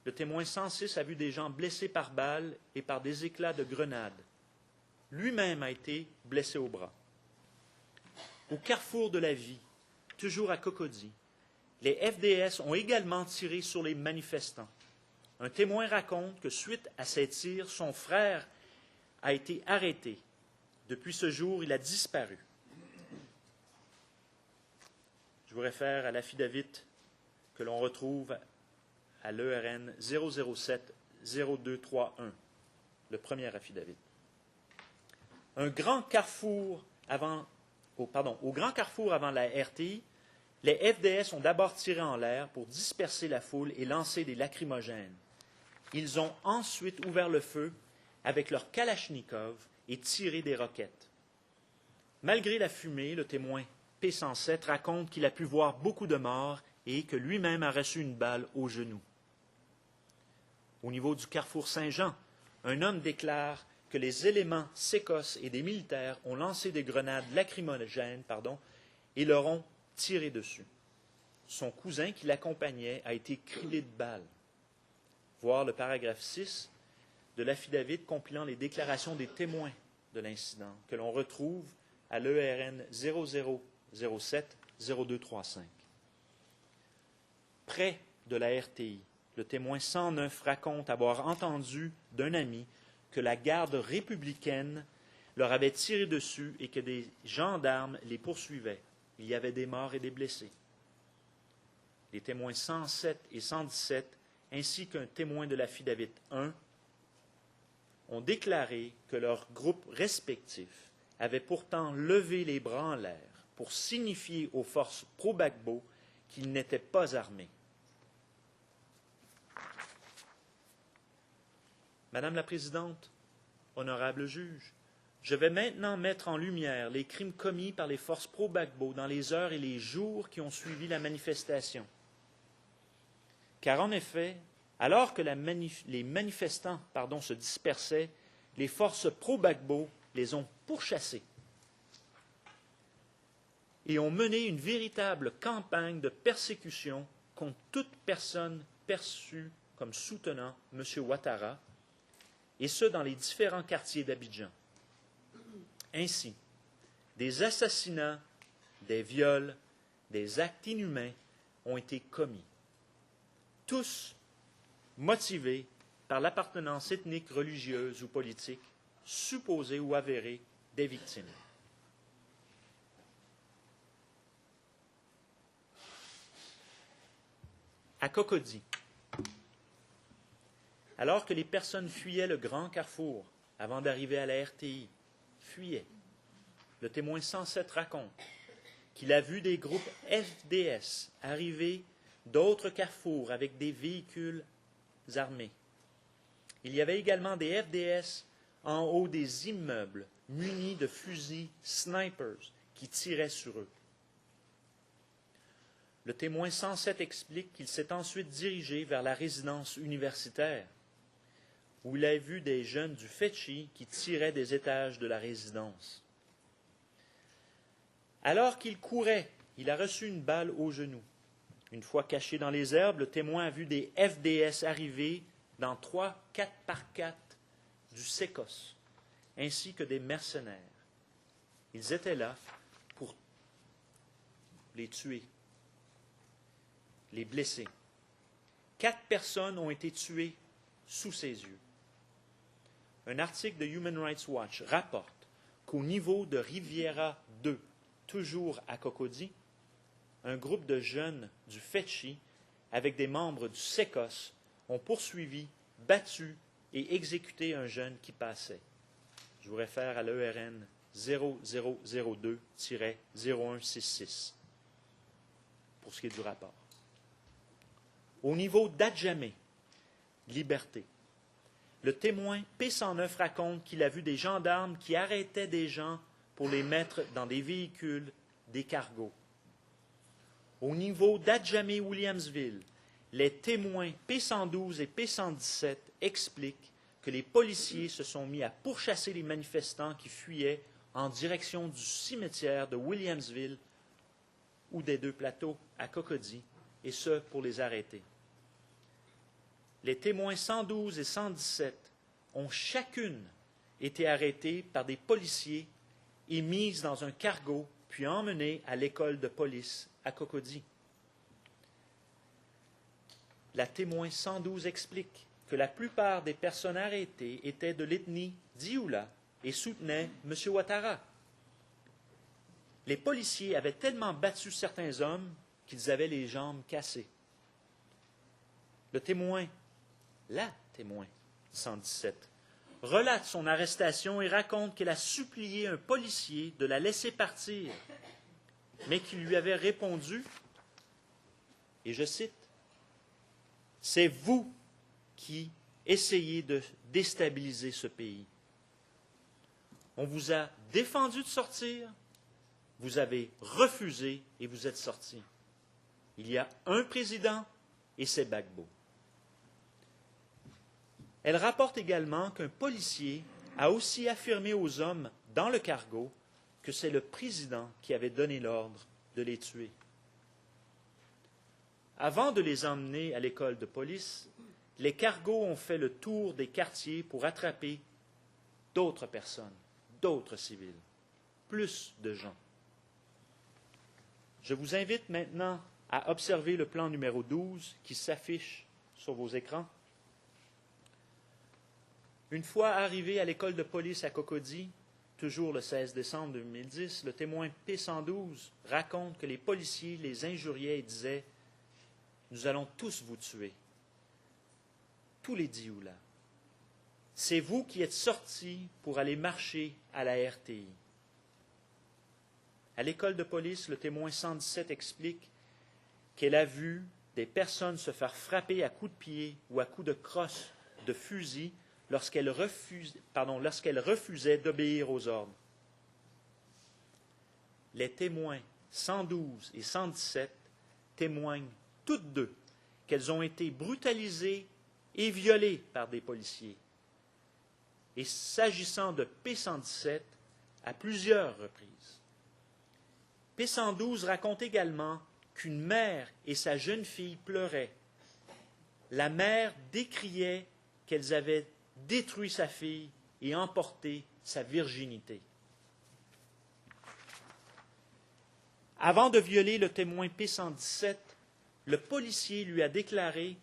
Le témoin 106 a vu des gens blessés par balles et par des éclats de grenades. Lui-même a été blessé au bras. Au carrefour de la vie, toujours à Cocody, les FDS ont également tiré sur les manifestants. Un témoin raconte que suite à ces tirs, son frère a été arrêté. Depuis ce jour, il a disparu. Je vous réfère à l'affidavit que l'on retrouve à l'ERN 007-0231, le premier affidavit. Au grand carrefour avant la RTI, Les FDS ont d'abord tiré en l'air pour disperser la foule et lancer des lacrymogènes. Ils ont ensuite ouvert le feu avec leurs kalachnikovs et tiré des roquettes. Malgré la fumée, le témoin P107 raconte qu'il a pu voir beaucoup de morts et que lui-même a reçu une balle au genou. Au niveau du carrefour Saint-Jean, un homme déclare que les éléments sécos et des militaires ont lancé des grenades lacrymogènes et leur ont tiré dessus. Son cousin qui l'accompagnait a été criblé de balles. Voir le paragraphe 6 de l'affidavit compilant les déclarations des témoins de l'incident que l'on retrouve à l'ERN 0007-0235. Près de la RTI, le témoin 109 raconte avoir entendu d'un ami que la garde républicaine leur avait tiré dessus et que des gendarmes les poursuivaient. Il y avait des morts et des blessés. Les témoins 107 et 117, ainsi qu'un témoin de l'affidavit 1, ont déclaré que leurs groupes respectifs avaient pourtant levé les bras en l'air pour signifier aux forces pro-Gbagbo qu'ils n'étaient pas armés. Madame la Présidente, honorable juge, je vais maintenant mettre en lumière les crimes commis par les forces pro-Gbagbo dans les heures et les jours qui ont suivi la manifestation. Car en effet, alors que les manifestants se dispersaient, les forces pro-Gbagbo les ont pourchassés et ont mené une véritable campagne de persécution contre toute personne perçue comme soutenant M. Ouattara, et ce dans les différents quartiers d'Abidjan. Ainsi, des assassinats, des viols, des actes inhumains ont été commis, tous motivés par l'appartenance ethnique, religieuse ou politique, supposée ou avérée des victimes. À Cocody, alors que les personnes fuyaient le grand carrefour avant d'arriver à la RTI, le témoin 107 raconte qu'il a vu des groupes FDS arriver d'autres carrefours avec des véhicules armés. Il y avait également des FDS en haut des immeubles munis de fusils snipers qui tiraient sur eux. Le témoin 107 explique qu'il s'est ensuite dirigé vers la résidence universitaire, où il a vu des jeunes du Fetchi qui tiraient des étages de la résidence. Alors qu'il courait, il a reçu une balle au genou. Une fois caché dans les herbes, le témoin a vu des FDS arriver dans 3 4x4 du Sécos, ainsi que des mercenaires. Ils étaient là pour les tuer, les blesser. 4 personnes ont été tuées sous ses yeux. Un article de Human Rights Watch rapporte qu'au niveau de Riviera 2, toujours à Cocody, un groupe de jeunes du Fetchi, avec des membres du Sécos, ont poursuivi, battu et exécuté un jeune qui passait. Je vous réfère à l'ERN 0002-0166 pour ce qui est du rapport. Au niveau d'Adjamé, Liberté, le témoin P109 raconte qu'il a vu des gendarmes qui arrêtaient des gens pour les mettre dans des véhicules, des cargos. Au niveau d'Adjamé-Williamsville, les témoins P112 et P117 expliquent que les policiers se sont mis à pourchasser les manifestants qui fuyaient en direction du cimetière de Williamsville ou des 2 plateaux à Cocody, et ce pour les arrêter. Les témoins 112 et 117 ont chacune été arrêtés par des policiers et mises dans un cargo, puis emmenées à l'école de police à Cocody. La témoin 112 explique que la plupart des personnes arrêtées étaient de l'ethnie Dioula et soutenaient M. Ouattara. Les policiers avaient tellement battu certains hommes qu'ils avaient les jambes cassées. La témoin 117, relate son arrestation et raconte qu'elle a supplié un policier de la laisser partir, mais qu'il lui avait répondu et je cite, « C'est vous qui essayez de déstabiliser ce pays. On vous a défendu de sortir, vous avez refusé et vous êtes sortis. Il y a un président et c'est Gbagbo. » Elle rapporte également qu'un policier a aussi affirmé aux hommes dans le cargo que c'est le président qui avait donné l'ordre de les tuer. Avant de les emmener à l'école de police, les cargos ont fait le tour des quartiers pour attraper d'autres personnes, d'autres civils, plus de gens. Je vous invite maintenant à observer le plan numéro 12 qui s'affiche sur vos écrans. Une fois arrivé à l'école de police à Cocody, toujours le 16 décembre 2010, le témoin P112 raconte que les policiers les injuriaient et disaient « Nous allons tous vous tuer. Tous les Dioula. C'est vous qui êtes sortis pour aller marcher à la RTI. » À l'école de police, le témoin 117 explique qu'elle a vu des personnes se faire frapper à coups de pied ou à coups de crosse de fusil lorsqu'elles refusaient d'obéir aux ordres. Les témoins 112 et 117 témoignent toutes deux qu'elles ont été brutalisées et violées par des policiers. Et s'agissant de P117, à plusieurs reprises. P112 raconte également qu'une mère et sa jeune fille pleuraient. La mère décriait qu'elles avaient détruit sa fille et emporté sa virginité. Avant de violer le témoin P117, le policier lui a déclaré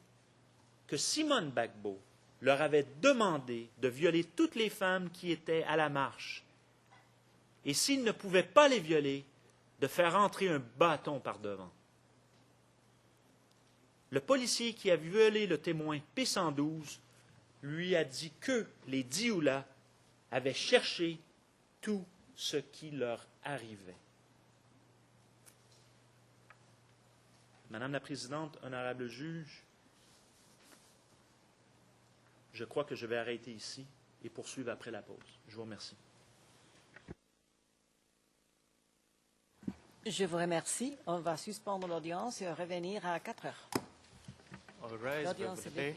que Simone Gbagbo leur avait demandé de violer toutes les femmes qui étaient à la marche et s'il ne pouvait pas les violer, de faire entrer un bâton par devant. Le policier qui a violé le témoin P112 lui a dit que les Dioula avaient cherché tout ce qui leur arrivait. Madame la Présidente, honorable juge, je crois que je vais arrêter ici et poursuivre après la pause. Je vous remercie. Je vous remercie. On va suspendre l'audience et revenir à 4 heures. All rise, L'audience est Bible levée.